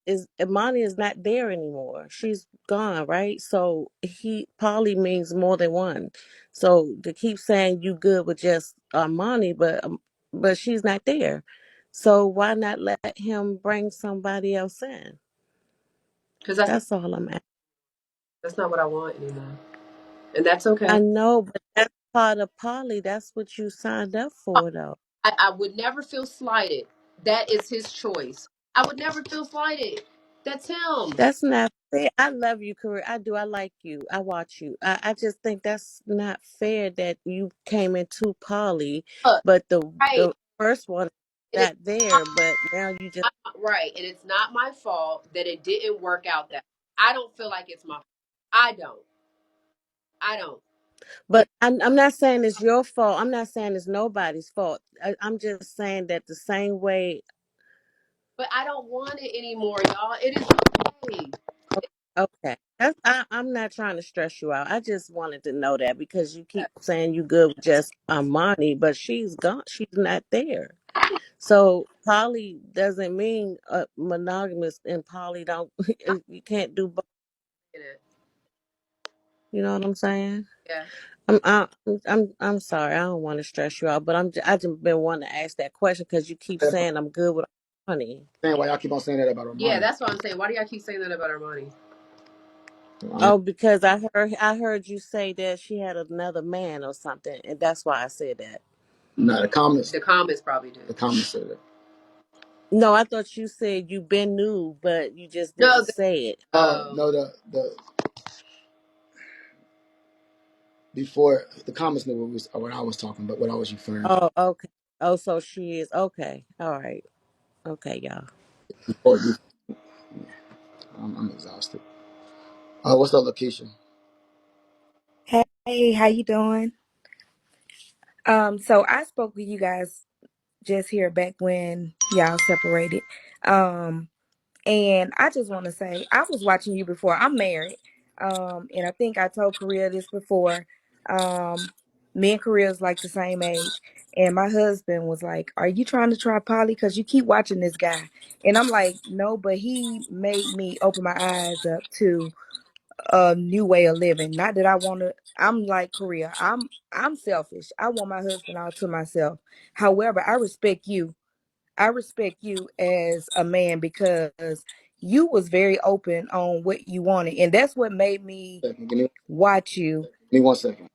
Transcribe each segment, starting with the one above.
is Imani is not there anymore. She's gone, right? So Polly means more than one. So to keep saying you good with just Armani, but she's not there. So why not let him bring somebody else in? Because that's That's all I'm at. not what I want anymore, and that's okay. I know, but that's part of Polly. That's what you signed up for, though. I would never feel slighted. That is his choice. I would never feel slighted. That's him. That's not fair. I love you, Career. I do. I like you. I watch you. I just think that's not fair that you came into Polly, Look, but right. the first one is And it's not there, but now you just. right. And it's not my fault that it didn't work out that. I don't feel like it's my fault. I don't. I don't. But I'm not saying it's your fault. I'm not saying it's nobody's fault. I'm just saying that the same way. But I don't want it anymore, y'all. It is okay. Okay, I'm not trying to stress you out. I just wanted to know that because you keep saying you good with just Amani, but she's gone. She's not there. So poly doesn't mean monogamous, and poly don't. You can't do both. You know what I'm saying? Yeah. I'm sorry. I don't want to stress you out, but I just been wanting to ask that question because you keep saying I'm good with honey. Saying why y'all keep on saying that about Yeah, Armani. that's what I'm saying. Why do y'all keep saying that about Armani? I mean, Oh, because I heard you say that she had another man or something, and that's why I said that. no, the comments, The comments probably do. the comments say that. No, I thought you said you been new, but you just No, didn't say it. No, the before the comments knew what I was talking about, what I was referring to. Oh, okay. Oh, so she is okay. All right. Okay, y'all. Before, I'm exhausted. What's the location? Hey, how you doing? So I spoke with you guys just here back when y'all separated. Um, and I just want to say I was watching you before. I'm married. And I think I told Korea this before. Um, Me and Korea's like the same age. And my husband was like, "Are you trying to try poly? Because you keep watching this guy." And I'm like, "No, but he made me open my eyes up to a new way of living. Not that I want to. I'm like Korea. I'm selfish. I want my husband all to myself. However, I respect you. I respect you as a man because you was very open on what you wanted, and that's what made me Second, watch you. give me 1 second.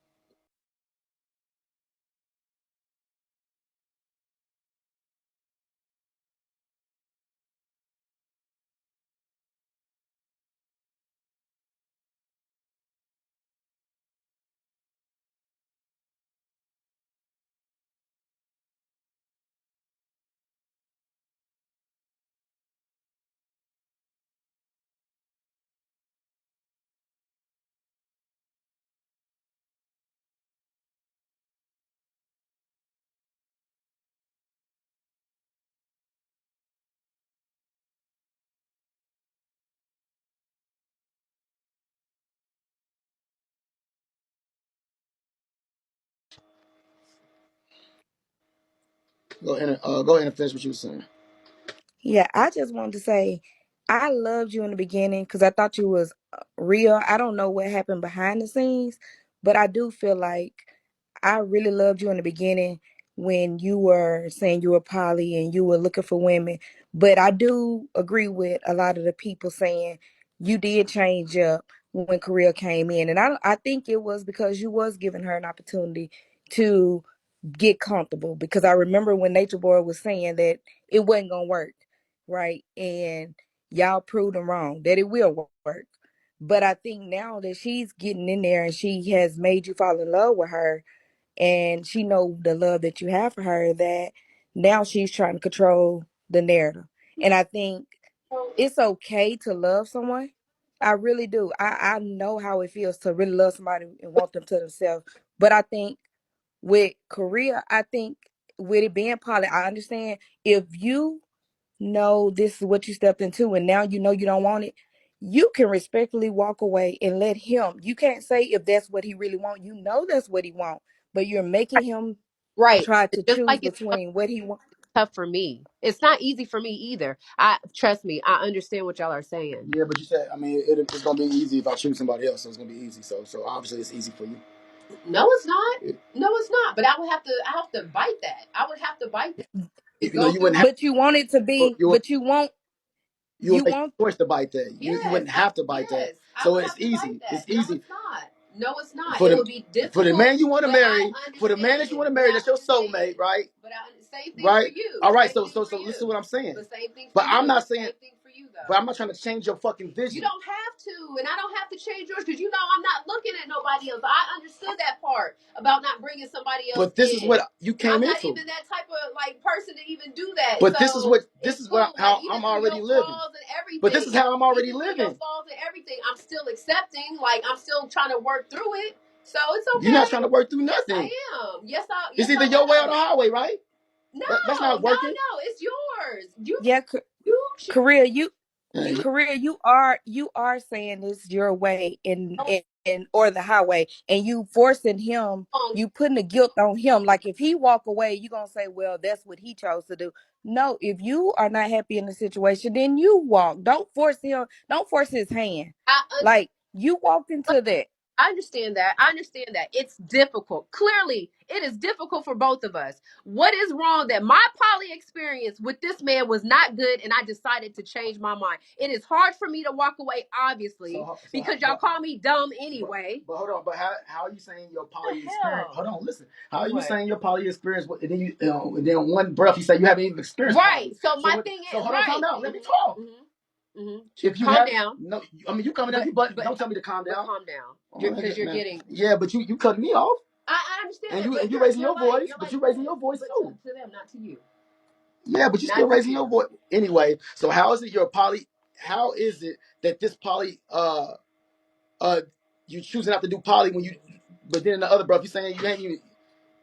Go ahead and finish what you were saying. Yeah, I just wanted to say I loved you in the beginning because I thought you was real. I don't know what happened behind the scenes, but I do feel like I really loved you in the beginning when you were saying you were poly and you were looking for women. But I do agree with a lot of the people saying you did change up when Korea came in, and I think it was because you was giving her an opportunity to get comfortable. Because I remember when Nature Boy was saying that it wasn't gonna work, right? And y'all proved them wrong that it will work. But I think now that she's getting in there and she has made you fall in love with her and she know the love that you have for her, that now she's trying to control the narrative. And I think it's okay to love someone. I really do. I know how it feels to really love somebody and want them to themselves. But I think with Korea, I think with it being poly, I understand if you know this is what you stepped into and now you know you don't want it, you can respectfully walk away and let him. You can't say if that's what he really want. You know that's what he want, but you're making him Right. try to It's just choose like it's between what he wants. tough for me. It's not easy for me either. I trust me. I understand what y'all are saying. Yeah, but you said, I mean, it's gonna be easy if I choose somebody else, so it's gonna be easy. So obviously it's easy for you. No, it's not. It, No, it's not. But I have to bite that. I would have to bite that to you know, go you wouldn't through. have But you want it to be, you but you want you would you make want a choice to bite that. You Yes, wouldn't have to bite that. yes. I So would it's have to bite easy. It's that. No, easy it's not. No, it's not. for It the would be for the difficult, man you want to but I marry, for the man that understand you it. want to But marry, I that's your understand. soulmate, right? But same thing for Right. you. All right. Same So thing so for so listen to you. what I'm saying. But same thing for But I'm you. not saying. Same thing for you, But though. I'm not trying to change your fucking You vision. don't have to, and I don't have to change yours because you know I'm not looking at nobody else. I understood that part about not bringing somebody else But this is in. what you I'm came not into. even that type of like person to even do that. But So this it's is what cool. Like how even I'm through already your living. flaws and But this is everything, how I'm already even through your living. flaws and everything, I'm still accepting. Like I'm still trying to work through it. So it's You're not trying okay. to work through Yes, nothing. I am. Yes, I. It's Yes, either I your way or the am. highway, right? No, That's not no, working. no. It's yours. You yeah, you choose. Korea, You. Korea, you are saying it's your way and or the highway, and you forcing him, you putting the guilt on him. Like if he walk away, you gonna say, well, that's what he chose to do. No, if you are not happy in the situation, then you walk. Don't force him. Don't force his hand. I Like you walked into that. I understand that. I understand that. It's difficult. Clearly, it is difficult for both of us. What is wrong that my poly experience with this man was not good and I decided to change my mind? It is hard for me to walk away, obviously, because y'all call me dumb anyway. But hold on. But how are you saying your poly experience? Hell. Hold on, listen. How are you What? saying your poly experience? And then and then one breath you say you haven't even experienced Right. poly. So my So thing so is hold on, calm right. down. Let me talk. If you Calm have down. no, I mean you coming down. But don't tell me to calm But down. calm down. Oh, Because you're man. getting. Yeah, but you cutting me off. I understand And that. But you you're, raising you're your like voice, you're but like you raising this. your voice But too. to them, not to you. Yeah, but you Not still to raising you. your voice anyway. So how is it your poly? How is it that this poly uh you choosing not to do poly when you, but then in the other breath you saying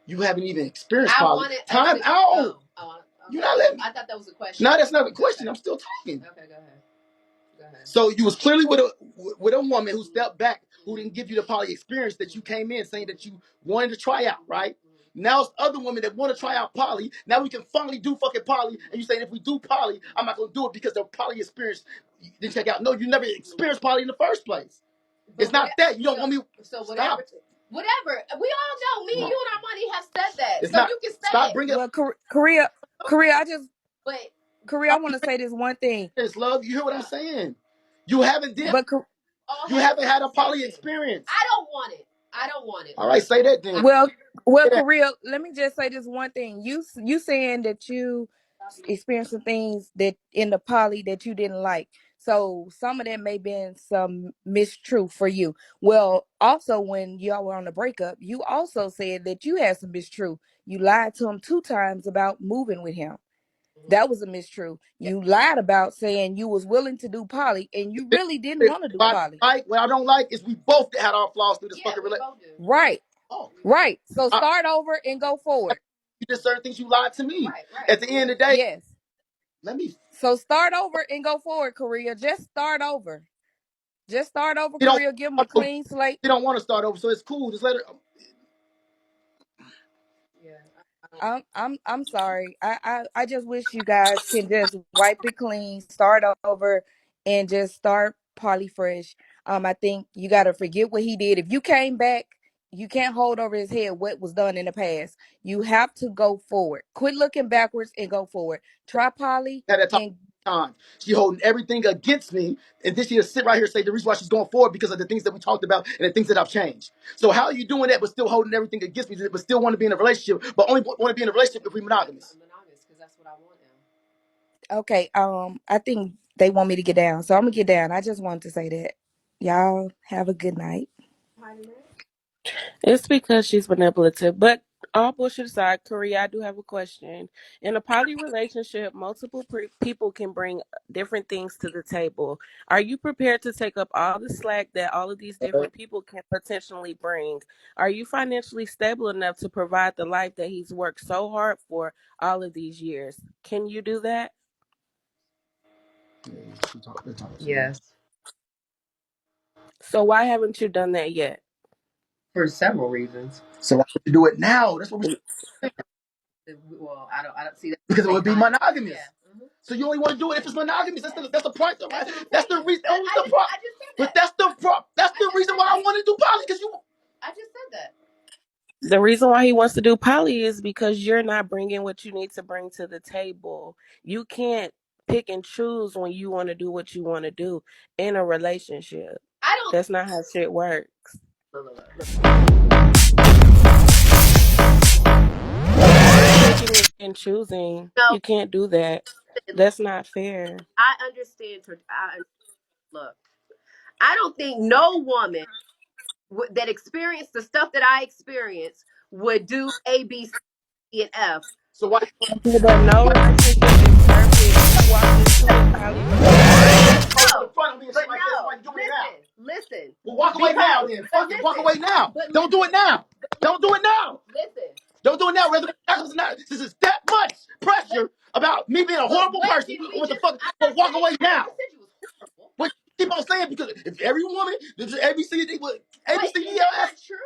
you haven't even experienced I poly. wanted us Time to. out. Oh, okay. You're not letting me. I thought that was a question. No, that's not a question. Okay. I'm still talking. Okay, go ahead. Go ahead. So you was clearly with a woman who stepped back, who didn't give you the poly experience that you came in saying that you wanted to try out, right? Now it's other women that want to try out poly. Now we can finally do fucking poly, and you saying if we do poly, I'm not gonna do it because the poly experience didn't check out. No, you never experienced poly in the first place. But It's not that you don't want me. So Stop. whatever. We all know. Me and you and Armani have said that. It's So not. you can say Stop it. bringing up. Well, Korea, But Korea, I want to say this one thing. This love. You hear what I'm saying? You haven't did. we But all You had haven't this had a poly conversation. experience. I don't want it. I don't want it. All right, say that then. well, Yeah. Korea, let me just say this one thing. You saying that you experienced some things that in the poly that you didn't like. So some of that may been some mistruth for you. Well, also when y'all were on the breakup, you also said that you had some mistruth. You lied to him 2 times about moving with him. That was a mistruth. Yeah. You lied about saying you was willing to do poly and you really didn't want to do What poly. I like, what I don't like is we both had our flaws through this fucking We relationship. both do. Right. Oh, Right. So start over and go forward. you did certain things you lied to me. Right. At the end of the day, Yes. let me. So start over and go forward, Korea. Just start over. Just start over, You don't. Korea. Give them a clean slate. You don't want to start over, so it's cool. Just let her. Yeah. I'm sorry. I just wish you guys can just wipe it clean, start over, and just start poly fresh. I think you gotta forget what he did. If you came back, you can't hold over his head what was done in the past. You have to go forward. Quit looking backwards and go forward. Try poly Had that and time. She holding everything against me, and then she'll sit right here and say the reason why she's going forward because of the things that we talked about and the things that I've changed. So how are you doing that, but still holding everything against me, but still want to be in a relationship, but only want to be in a relationship if we're monogamous? I'm monogamous because that's what I want okay. I think they want me to get down, so I'm gonna get down. I just wanted to say that. Y'all have a good night. now. It's because she's manipulative. But all bullshit aside, Korea, I do have a question. In a poly relationship, multiple people can bring different things to the table. Are you prepared to take up all the slack that all of these different people can potentially bring? Are you financially stable enough to provide the life that he's worked so hard for all of these years? Can you do that? Yes. So why haven't you done that yet? For several reasons. So why don't you do it now? That's what we're saying. Well, I don't see that. Because it would be monogamous. Yeah. Mm-hmm. So you only want to do it if it's monogamous. That's the point. That's the reason. I just said that. But that's the reason why I want to do poly. Because you. I just said that. The reason why he wants to do poly is because you're not bringing what you need to bring to the table. You can't pick and choose when you want to do what you want to do in a relationship. I don't. That's not how shit works. Look. Picking and choosing, No, you can't do that. That's not fair. I understand. Look, I don't think no woman that experienced the stuff that I experienced would do A, B, C, and F. So why? Okay, but no relationship is perfect. You walked into it probably looking perfect. No, but no. Listen. Well, walk away now then. Fuck it. Walk away now. Don't do it now. Don't do it now. Listen. Don't do it now. Whether it's not. This is that much pressure about me being a horrible person. What the fuck? But walk away now. What you keep on saying? Because if every woman, this is ABC, that's true.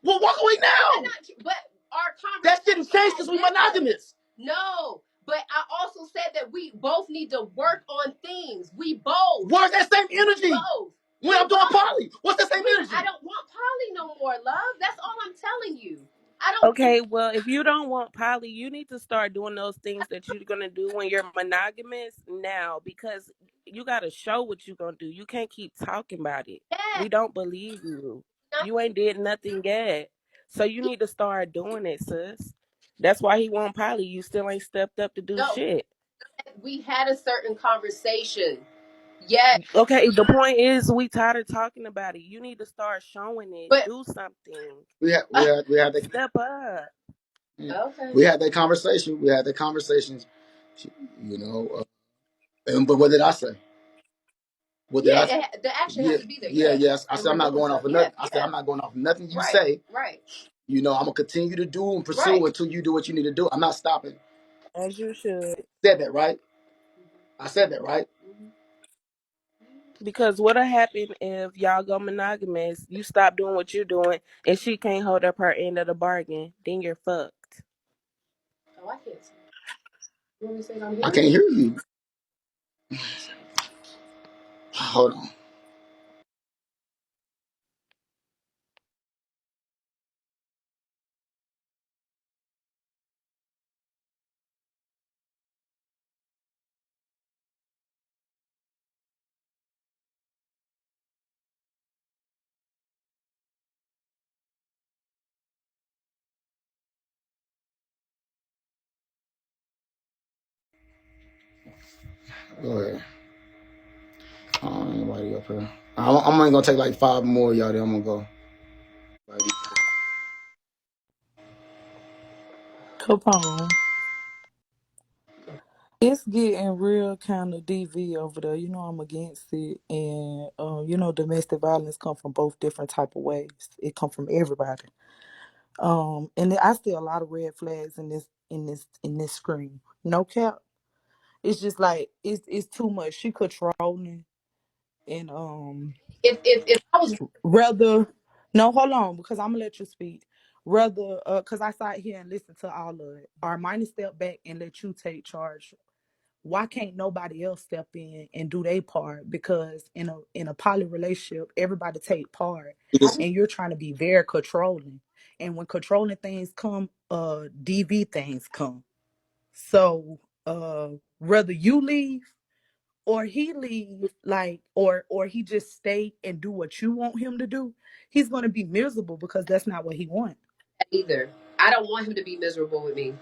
Well, walk away now. But our conversation. That shouldn't change because we're monogamous. No, but I also said that we both need to work on things. We both. Where's that same energy? Both. When I'm doing poly, what's that same energy? I don't want poly no more, love. That's all I'm telling you. I don't. Okay, well, if you don't want poly, you need to start doing those things that you're gonna do when you're monogamous now, because you gotta show what you're gonna do. You can't keep talking about it. Yeah. We don't believe you. You ain't did nothing yet, so you need to start doing it, sis. That's why he want poly. You still ain't stepped up to do shit. We had a certain conversation. Yeah. Okay, the point is we tired of talking about it. You need to start showing it. But do something. We had that. Step up. Yeah. Okay. We had that conversation. We had that conversations. You know, but what did I say? What did I? The action has to be there. Yes. I said I'm not going off of nothing. I said I'm not going off of nothing you say. Right. You know, I'm gonna continue to do and pursue until you do what you need to do. I'm not stopping. As you should. Said that right? I said that right? Because what'll happen if y'all go monogamous, you stop doing what you're doing, and she can't hold up her end of the bargain, then you're fucked. Oh, I can't see. You want me to say I'm here? I can't hear you. Hold on. Go ahead. Anybody up here? I'm only gonna take like 5 more, y'all. Then I'm gonna go. Capone. It's getting real kind of DV over there. You know I'm against it, and you know domestic violence come from both different type of ways. It come from everybody. And I see a lot of red flags in this screen. No cap. It's just like it's too much. She controlling, and If I was rather no, hold on, because I'm gonna let you speak. Rather, because I sat here and listened to all of it. Or might step back and let you take charge. Why can't nobody else step in and do their part? Because in a poly relationship, everybody take part, and you're trying to be very controlling. And when controlling things come, DV things come. So, whether you leave or he leave, like, or he just stay and do what you want him to do, he's gonna be miserable because that's not what he wants. either. I don't want him to be miserable with me.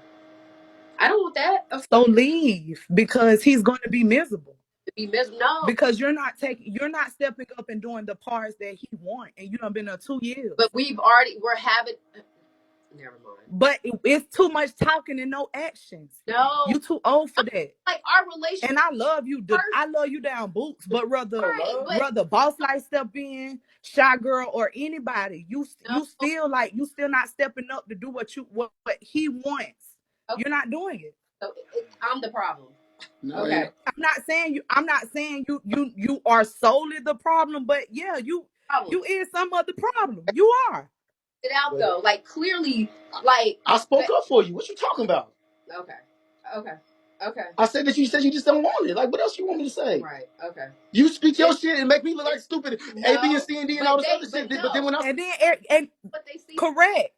I don't want that. So leave because he's gonna be miserable. To be miserable. No. Because you're not stepping up and doing the parts that he want, and you done been there 2 years. But we're having. Never mind. But it's too much talking and no actions. No, you too old for that. Like our relationship. And I love you. I love you down boots. But rather boss like step in, shy girl, or anybody, you still not stepping up to do what he wants. Okay. You're not doing it. So I'm the problem. No, okay. Yeah. I'm not saying you are solely the problem, but yeah, you is some of the problem. You are. It out though, like clearly, like I spoke up for you. What you talking about? Okay. Okay. Okay. I said that you said you just don't want it. Like, what else you want me to say? Right. Okay. You speak your shit and make me look like stupid. No, A, B, and C, and D, and all this other shit. But then when I And then what they see. correct.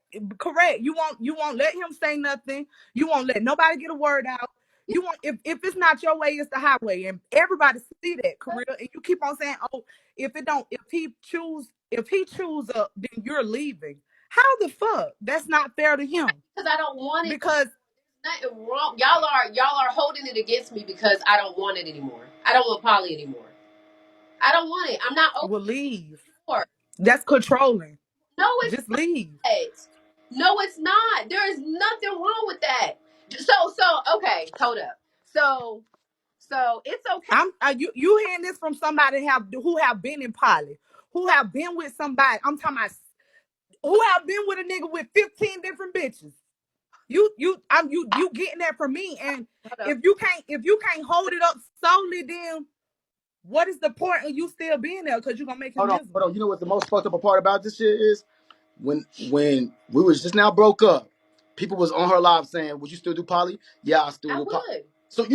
You won't let him say nothing. You won't let nobody get a word out. You want if it's not your way, it's the highway, and everybody see that, career. And you keep on saying, oh, if he choose up, then you're leaving. How the fuck? That's not fair to him. Because I don't want it. Because Nothing wrong. Y'all are holding it against me because I don't want it anymore. I don't want poly anymore. I don't want it. I'm not over will leave. it. That's controlling. No, it's Just leave. not. No, it's not. There is nothing wrong with that. So okay, hold up. So it's okay. You hearing this from somebody who have been in poly, who have been with somebody. I'm talking about who have been with a nigga with 15 different bitches. You getting that from me. And if you can't hold it up solely, then what is the point of you still being there? Because you're gonna make him hold miserable. on. You know what the most fucked up part about this shit is? When we was just now broke up, people was on her live saying, "Would you still do poly?" Yeah, I still do poly. Would. So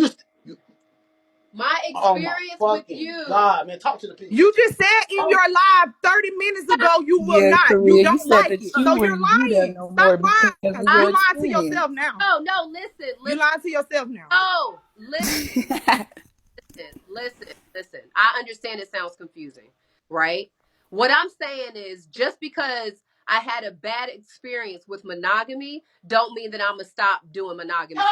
My experience with you. God, man, talk to the people. You just said in your live 30 minutes ago you will Yeah, not. You Korea, you don't said like that it. you So you're wouldn't do that lying. no Stop more because lying. of You your lying to experience. yourself now. No, listen. You lying to yourself now. Oh, listen. I understand it sounds confusing, right? What I'm saying is just because I had a bad experience with monogamy, don't mean that I'm gonna stop doing monogamous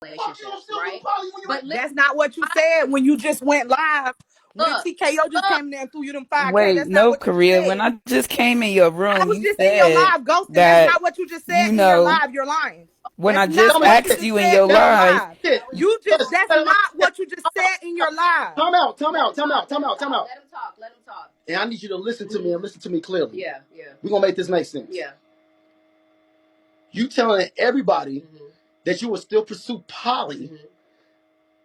relationships, right? But That's not what you said when you just went live. When look, TKO just look, came in there and threw you them 5K. Wait, That's not no, what you just Korea. When said. I just came in your I room, was you just in your said live ghosting. That's that, not what you just said you in your know, live. You're lying. when I That's just not Tell me what that you asked shit. just you in said your in your live, live. Shit. That's not what you just said in your live. Time out. Let him talk. And I need you to listen to me and listen to me clearly. Yeah. We're gonna make this make sense. Yeah. You telling everybody that you will still pursue poly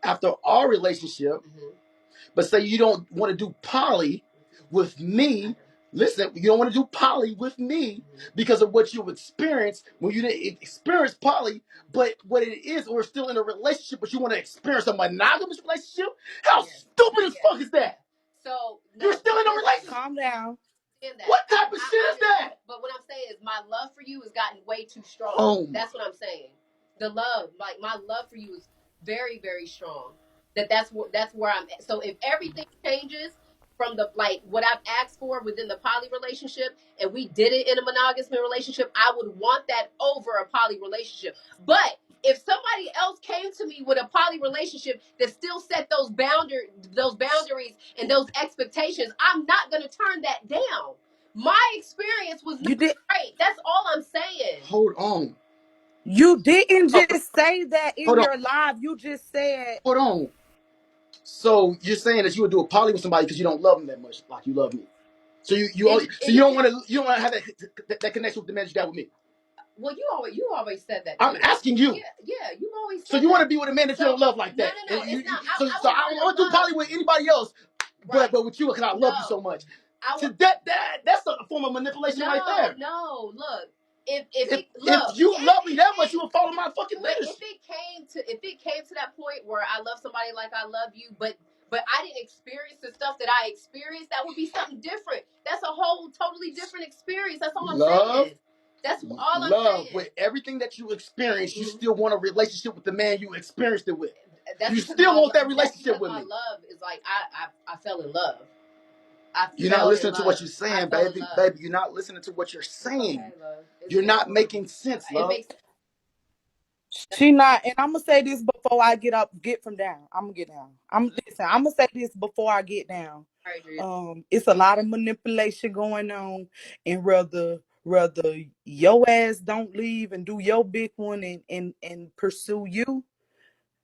after our relationship, but say you don't want to do poly with me. Listen, you don't want to do poly with me because of what you experienced when you didn't experience poly, but what it is, we're still in a relationship, but you want to experience a monogamous relationship? How stupid as fuck is that? So You're still in a relationship. Calm down. What type of shit is that? But what I'm saying is my love for you has gotten way too strong. Oh. That's what I'm saying. The love, like my love for you is very, very strong. That's where I'm at. So if everything changes from the like what I've asked for within the poly relationship and we did it in a monogamous relationship, I would want that over a poly relationship. But if somebody else came to me with a poly relationship that still set those boundaries and those expectations, I'm not gonna turn that down. My experience was not You did. great. That's all I'm saying. Hold on. You didn't just say that in Hold on. your live. You just said Hold on. So you're saying that you would do a poly with somebody because you don't love them that much, like you love me. So you don't want to have that connection with the man you got with me. Well, you always said that. I'm asking you. Yeah, you always. Said So you want to be with a man that you don't love like that? No, it's not. So I don't want to do poly with anybody else, but with you because I love you so much. That's a form of manipulation right there. No, look. If you love me that much, you would follow my fucking But list. if it came to that point where I love somebody like I love you, but I didn't experience the stuff that I experienced, that would be something different. That's a whole totally different experience. That's all I'm saying. That's all I'm saying. With everything that you experienced, you still want a relationship with the man you experienced it with. That's you still want that relationship with my me. love is like I fell in love. You're not listening to what you're saying, baby. Baby, you're not listening to what you're saying. Okay, you're not making sense, love. she not. And I'm gonna say this before I get from down. I'm gonna get down. I'm gonna say this before I get down. It's a lot of manipulation going on, and rather your ass don't leave and do your big one and pursue you,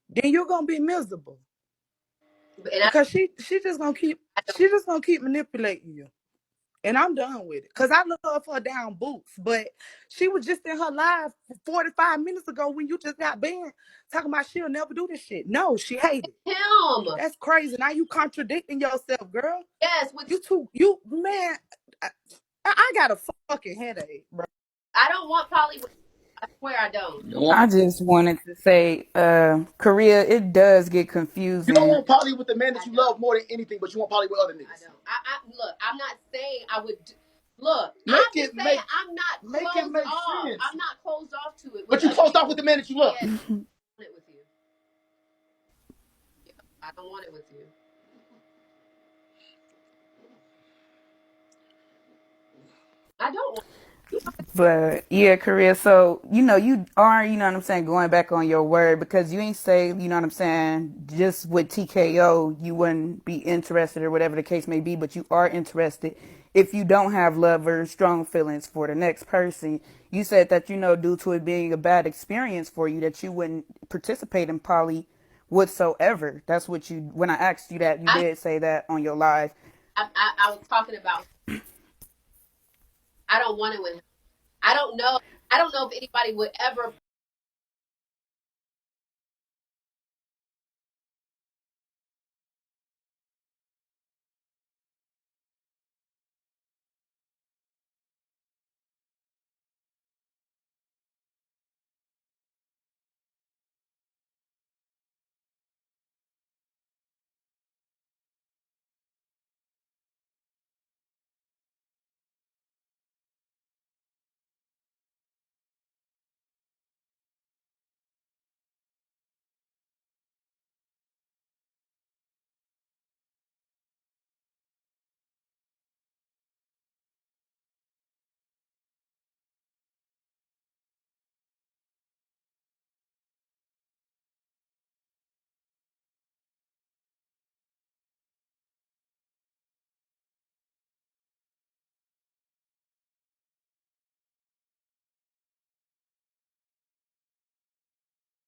then you're gonna be miserable because she just gonna keep manipulating you. And I'm done with it. Cause I love her down boots. But she was just in her live 45 minutes ago when you just got banned talking about she'll never do this shit. No, she hated. Him. That's crazy. Now you contradicting yourself, girl. Yes, with You man, I got a fucking headache, bro. I don't want poly with I swear I don't. You don't want, I just wanted to say, Korea, it does get you don't confusing. want poly with the man that you love more than anything, but you want poly with other I niggas. don't. I look. I'm not saying I would. Look, I'm Make just it saying make I'm not make it closed make off. sense. I'm not closed off to it with But you other closed off with people. the man that you love. Yeah, I don't want it with you. I don't want it with you. I don't want. But yeah, Korea, so you are, you know what I'm saying, going back on your word because you ain't say, you know what I'm saying, just with TKO, you wouldn't be interested or whatever the case may be, but you are interested if you don't have love or strong feelings for the next person. You said that, due to it being a bad experience for you, that you wouldn't participate in poly whatsoever. That's what you, when I asked you that, you I did say that on your live. I was talking about. I don't want it with him. I don't know. I don't know if anybody would ever